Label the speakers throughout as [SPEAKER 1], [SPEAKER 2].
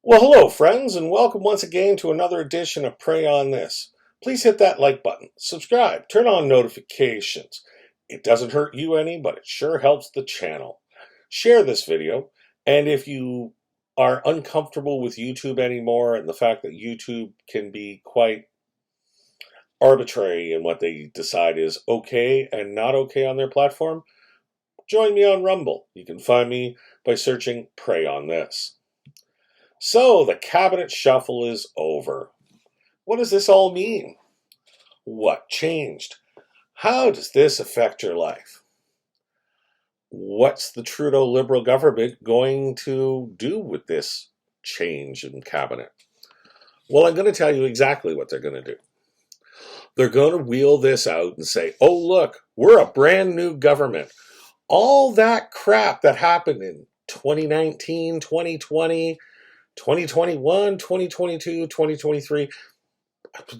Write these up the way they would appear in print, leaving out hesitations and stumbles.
[SPEAKER 1] Well, hello, friends, and welcome once again to another edition of Pray on This. Please hit that like button, subscribe, turn on notifications. It doesn't hurt you any, but it sure helps the channel. Share this video, and if you are uncomfortable with YouTube anymore and the fact that YouTube can be quite arbitrary in what they decide is okay and not okay on their platform, join me on Rumble. You can find me by searching Pray on This. So, the cabinet shuffle is over. What does this all mean? What changed? How does this affect your life? What's the Trudeau Liberal government going to do with this change in cabinet? Well, I'm going to tell you exactly what they're going to do. They're going to wheel this out and say, oh, look, we're a brand new government. All that crap that happened in 2019, 2020, 2021, 2022, 2023,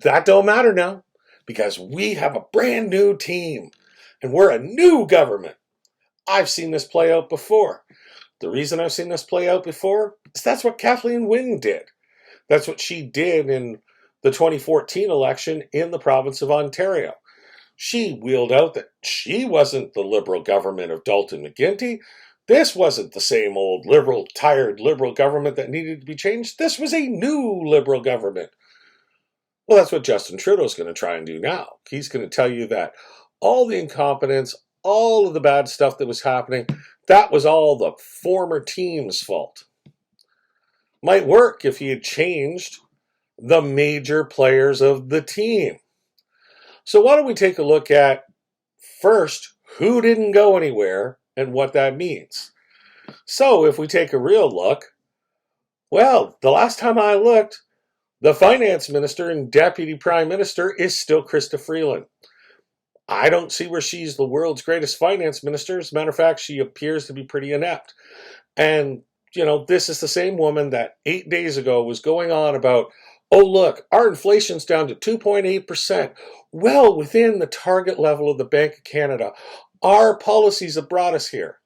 [SPEAKER 1] that don't matter now because we have a brand new team and we're a new government. I've seen this play out before. The reason I've seen this play out before is that's what Kathleen Wynne did. That's what she did in the 2014 election in the province of Ontario. She wheeled out that she wasn't the Liberal government of Dalton McGuinty. This wasn't the same old liberal, tired Liberal government that needed to be changed. This was a new Liberal government. Well, that's what Justin Trudeau is going to try and do now. He's going to tell you that all the incompetence, all of the bad stuff that was happening, that was all the former team's fault. Might work if he had changed the major players of the team. So why don't we take a look at, first, who didn't go anywhere and what that means. So if we take a real look, well, the last time I looked, the finance minister and deputy prime minister is still Krista Freeland. I don't see where she's the world's greatest finance minister. As a matter of fact, she appears to be pretty inept. And, this is the same woman that 8 days ago was going on about, oh, look, our inflation's down to 2.8%, well within the target level of the Bank of Canada. Our policies have brought us here.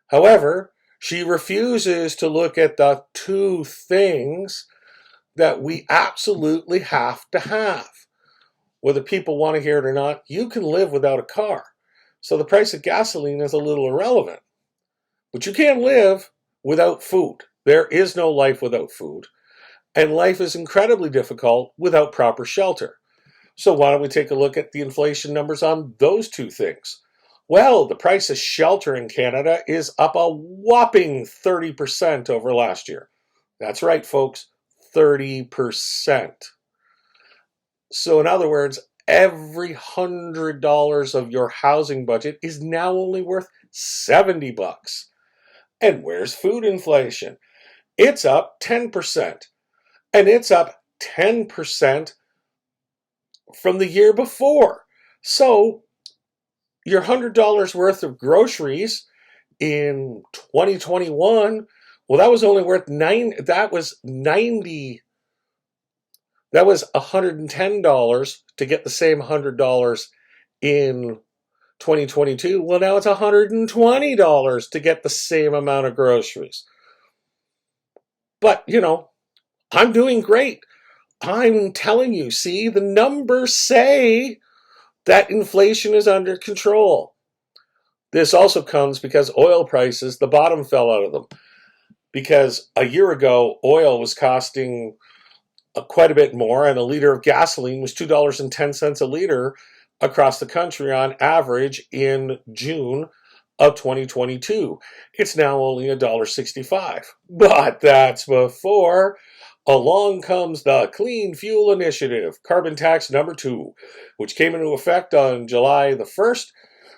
[SPEAKER 1] However, she refuses to look at the two things that we absolutely have to have. Whether people want to hear it or not, you can live without a car. So the price of gasoline is a little irrelevant. But you can't live without food. There is no life without food. And life is incredibly difficult without proper shelter. So why don't we take a look at the inflation numbers on those two things? Well, the price of shelter in Canada is up a whopping 30% over last year. That's right, folks, 30%. So in other words, every $100 of your housing budget is now only worth $70. And where's food inflation? It's up 10%. And it's up 10% from the year before. So your $100 worth of groceries in 2021, well, that was only worth that was $110 to get the same $100 in 2022. Well, now it's $120 to get the same amount of groceries. But, I'm doing great. I'm telling you, see, the numbers say that inflation is under control. This also comes because oil prices, the bottom fell out of them. Because a year ago, oil was costing quite a bit more, and a liter of gasoline was $2.10 a liter across the country on average in June of 2022. It's now only $1.65. But that's before along comes the Clean Fuel Initiative, carbon tax number 2, which came into effect on July the 1st,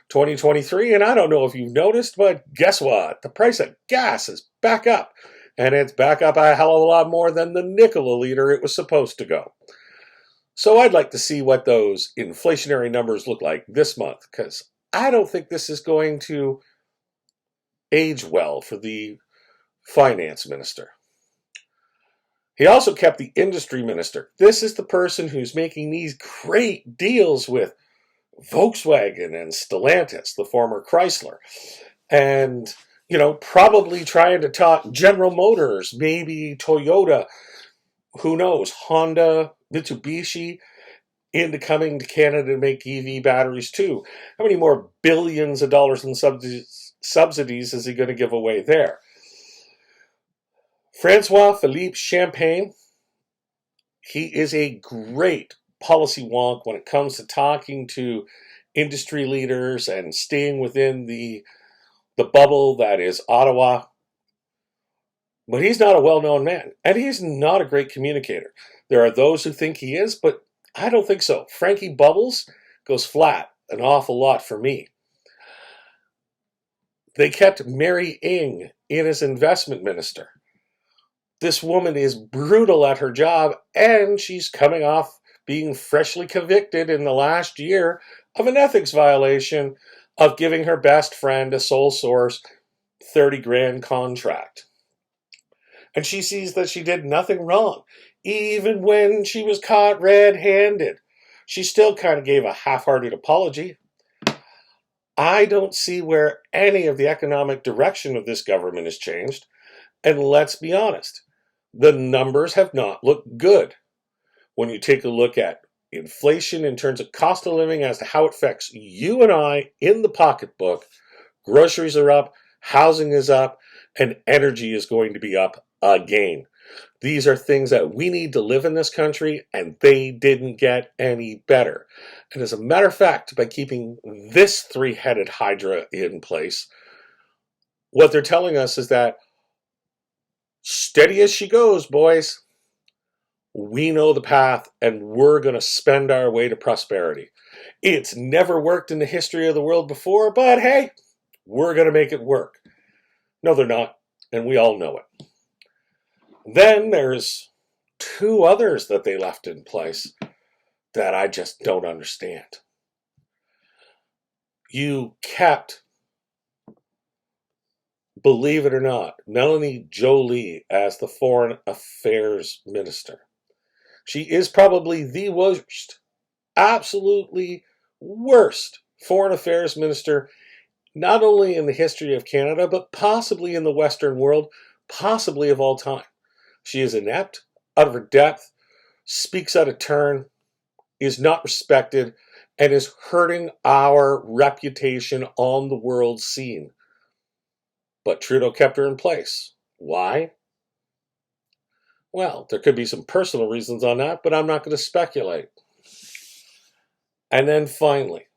[SPEAKER 1] 2023. And I don't know if you've noticed, but guess what? The price of gas is back up. And it's back up a hell of a lot more than the nickel a liter it was supposed to go. So I'd like to see what those inflationary numbers look like this month, because I don't think this is going to age well for the finance minister. He also kept the industry minister. This is the person who's making these great deals with Volkswagen and Stellantis, the former Chrysler. And Probably trying to talk General Motors, maybe Toyota, who knows, Honda, Mitsubishi, into coming to Canada to make EV batteries too. How many more billions of dollars in subsidies is he going to give away there? Francois Philippe Champagne, he is a great policy wonk when it comes to talking to industry leaders and staying within the bubble that is Ottawa. But he's not a well-known man, and he's not a great communicator. There are those who think he is, but I don't think so. Frankie Bubbles goes flat an awful lot for me. They kept Mary Ng in as investment minister. This woman is brutal at her job, and she's coming off being freshly convicted in the last year of an ethics violation of giving her best friend a sole source 30 grand contract. And she sees that she did nothing wrong. Even when she was caught red-handed, she still kind of gave a half-hearted apology. I don't see where any of the economic direction of this government has changed. And let's be honest, the numbers have not looked good. When you take a look at inflation in terms of cost of living as to how it affects you and I in the pocketbook, groceries are up, housing is up, and energy is going to be up again. These are things that we need to live in this country, and they didn't get any better. And as a matter of fact, by keeping this three-headed hydra in place, what they're telling us is that steady as she goes, boys. We know the path, and we're going to spend our way to prosperity. It's never worked in the history of the world before, but hey, we're going to make it work. No, they're not, and we all know it. Then there's two others that they left in place that I just don't understand. You kept, believe it or not, Melanie Joly as the Foreign Affairs Minister. She is probably the worst, absolutely worst Foreign Affairs Minister, not only in the history of Canada, but possibly in the Western world, possibly of all time. She is inept, out of her depth, speaks out of turn, is not respected, and is hurting our reputation on the world scene. But Trudeau kept her in place. Why? Well, there could be some personal reasons on that, but I'm not going to speculate. And then finally,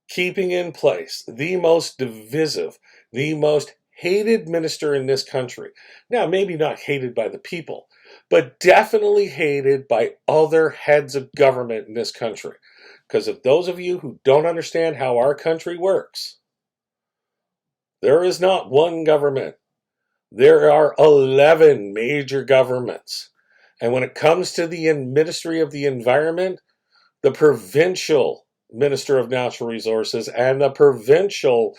[SPEAKER 1] keeping in place the most divisive, the most hated minister in this country. Now, maybe not hated by the people, but definitely hated by other heads of government in this country. Because if those of you who don't understand how our country works, there is not one government. There are 11 major governments. And when it comes to the Ministry of the Environment, the provincial Minister of Natural Resources and the provincial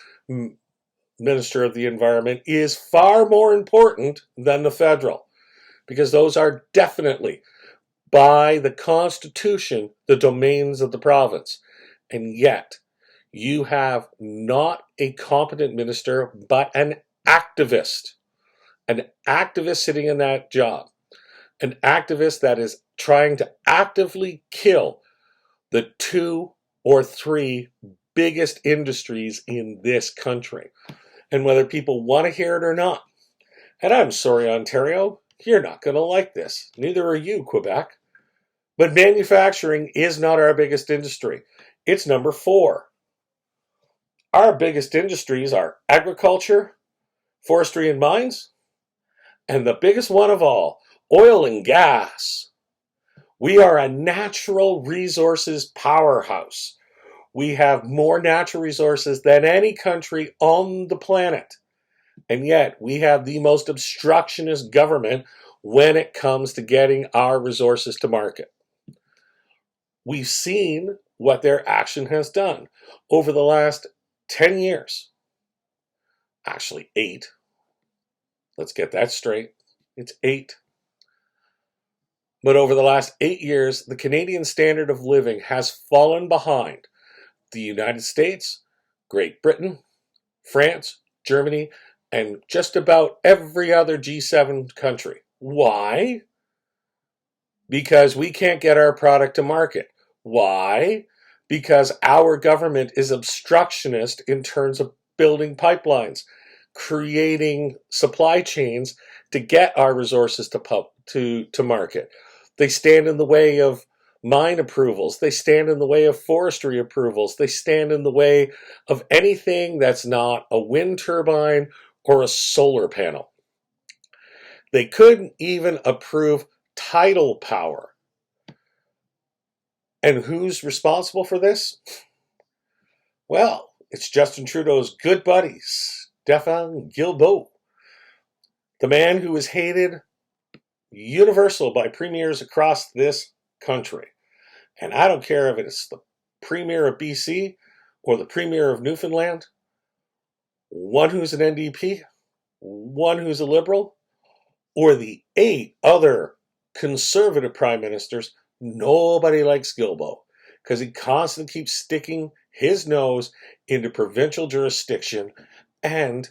[SPEAKER 1] Minister of the Environment is far more important than the federal, because those are definitely, by the Constitution, the domains of the province. And yet, you have not a competent minister, but an activist sitting in that job, an activist that is trying to actively kill the 2 or 3 biggest industries in this country. And whether people want to hear it or not. And I'm sorry, Ontario, you're not going to like this. Neither are you, Quebec. But manufacturing is not our biggest industry. It's number 4. Our biggest industries are agriculture, forestry and mines, and the biggest one of all, oil and gas. We are a natural resources powerhouse. We have more natural resources than any country on the planet. And yet, we have the most obstructionist government when it comes to getting our resources to market. We've seen what their action has done over the last 10 years. Actually, 8. Let's get that straight. It's 8. But over the last 8 years, the Canadian standard of living has fallen behind the United States, Great Britain, France, Germany, and just about every other G7 country. Why? Because we can't get our product to market. Why? Because our government is obstructionist in terms of building pipelines, creating supply chains to get our resources to market. They stand in the way of mine approvals. They stand in the way of forestry approvals. They stand in the way of anything that's not a wind turbine or a solar panel. They couldn't even approve tidal power. And who's responsible for this? Well, it's Justin Trudeau's good buddy, Stéphane Guilbeault, the man who is hated universal by premiers across this country. And I don't care if it's the premier of BC or the premier of Newfoundland, one who's an NDP, one who's a Liberal, or the 8 other conservative prime ministers. Nobody likes Guilbeault because he constantly keeps sticking his nose into provincial jurisdiction, and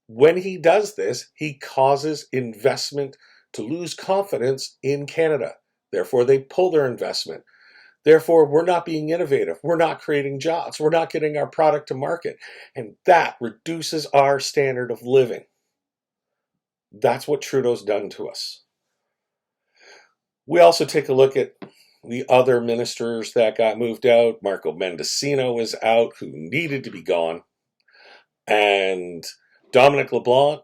[SPEAKER 1] when he does this, he causes investment to lose confidence in Canada. Therefore, they pull their investment. Therefore, we're not being innovative. We're not creating jobs. We're not getting our product to market, and that reduces our standard of living. That's what Trudeau's done to us. We also take a look at the other ministers that got moved out. Marco Mendicino is out, who needed to be gone. And Dominic LeBlanc,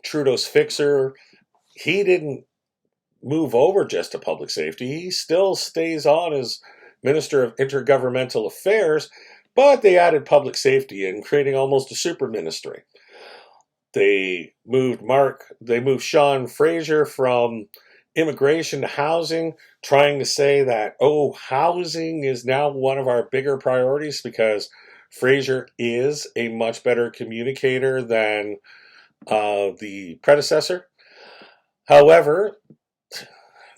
[SPEAKER 1] Trudeau's fixer, he didn't move over just to public safety. He still stays on as Minister of Intergovernmental Affairs, but they added public safety in, creating almost a super ministry. They moved Sean Fraser from immigration to housing, trying to say that, housing is now one of our bigger priorities because Fraser is a much better communicator than the predecessor. However,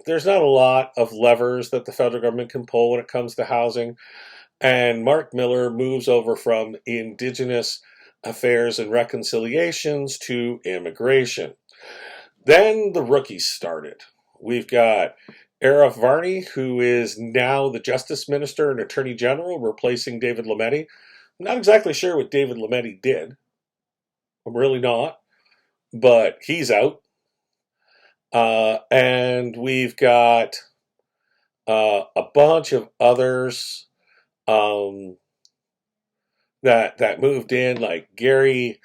[SPEAKER 1] there's not a lot of levers that the federal government can pull when it comes to housing, and Mark Miller moves over from Indigenous Affairs and Reconciliations to immigration. Then the rookies started. We've got Arif Varney, who is now the Justice Minister and Attorney General, replacing David Lametti. I'm not exactly sure what David Lametti did. I'm really not. But he's out. And we've got a bunch of others that moved in, like Gary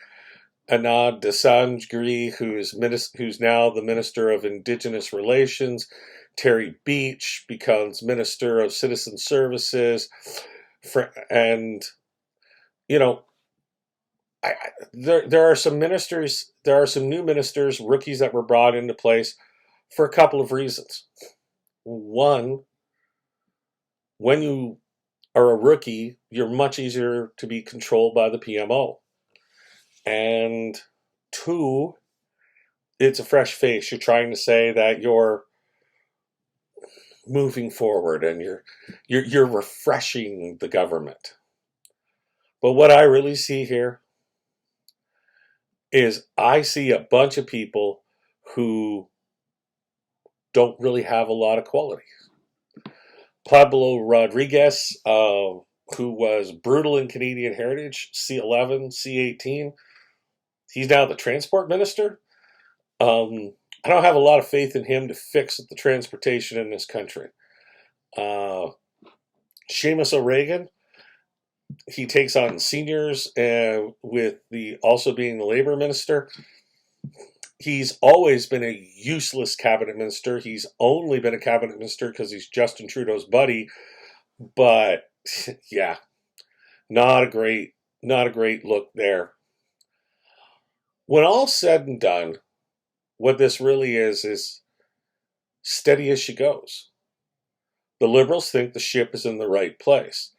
[SPEAKER 1] Anand Desanjgiri, who's now the Minister of Indigenous Relations. Terry Beach becomes Minister of Citizen Services. And, there are some ministers, there are some new ministers, rookies that were brought into place for a couple of reasons. One, when you are a rookie, you're much easier to be controlled by the PMO. And 2, it's a fresh face. You're trying to say that you're moving forward and you're refreshing the government. But what I really see here is I see a bunch of people who don't really have a lot of quality. Pablo Rodriguez, who was brutal in Canadian heritage, C11, C18, he's now the transport minister. I don't have a lot of faith in him to fix the transportation in this country. Seamus O'Regan, he takes on seniors with the also being the labor minister. He's always been a useless cabinet minister. He's only been a cabinet minister because he's Justin Trudeau's buddy. But yeah, not a great look there. When all's said and done, what this really is steady as she goes. The Liberals think the ship is in the right place.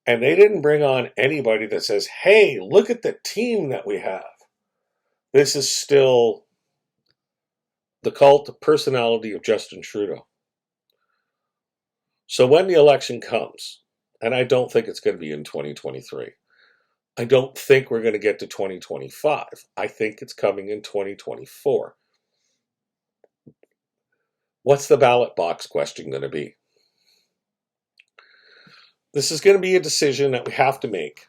[SPEAKER 1] And they didn't bring on anybody that says, hey, look at the team that we have. This is still the cult of personality of Justin Trudeau. So when the election comes, and I don't think it's going to be in 2023, I don't think we're going to get to 2025. I think it's coming in 2024. What's the ballot box question going to be? This is going to be a decision that we have to make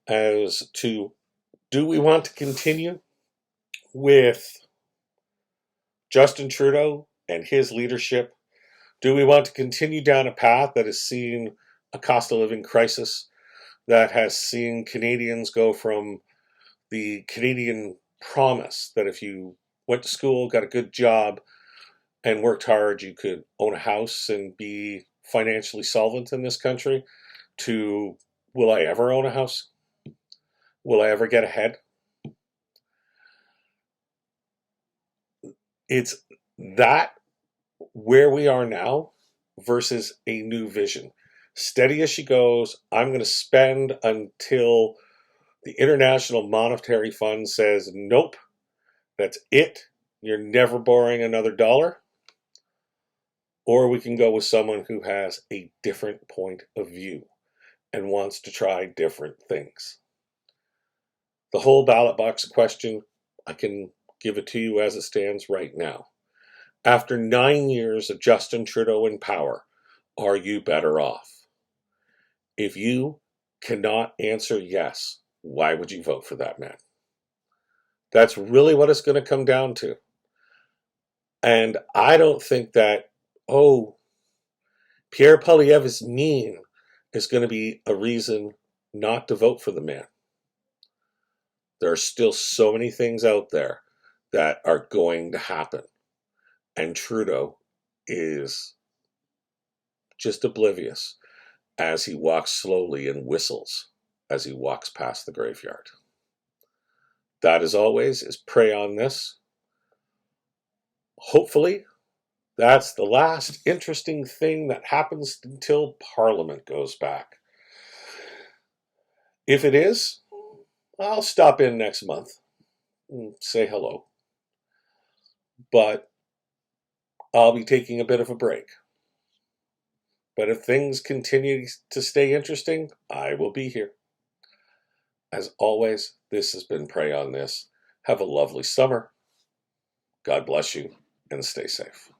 [SPEAKER 1] as to, do we want to continue with Justin Trudeau and his leadership? Do we want to continue down a path that has seen a cost of living crisis, that has seen Canadians go from the Canadian promise that if you went to school, got a good job, and worked hard, you could own a house and be financially solvent in this country, to, will I ever own a house? Will I ever get ahead? It's that where we are now versus a new vision. Steady as she goes. I'm going to spend until the International Monetary Fund says, nope, that's it. You're never borrowing another dollar. Or we can go with someone who has a different point of view and wants to try different things. The whole ballot box question, I can give it to you as it stands right now. After 9 years of Justin Trudeau in power, are you better off? If you cannot answer yes, why would you vote for that man? That's really what it's going to come down to. And I don't think that, oh, Pierre Poilievre is mean, is going to be a reason not to vote for the man. There are still so many things out there that are going to happen. And Trudeau is just oblivious as he walks slowly and whistles as he walks past the graveyard. That, as always, is Pray on This. Hopefully, that's the last interesting thing that happens until Parliament goes back. If it is, I'll stop in next month and say hello. But I'll be taking a bit of a break. But if things continue to stay interesting, I will be here. As always, this has been Pray on This. Have a lovely summer. God bless you, and stay safe.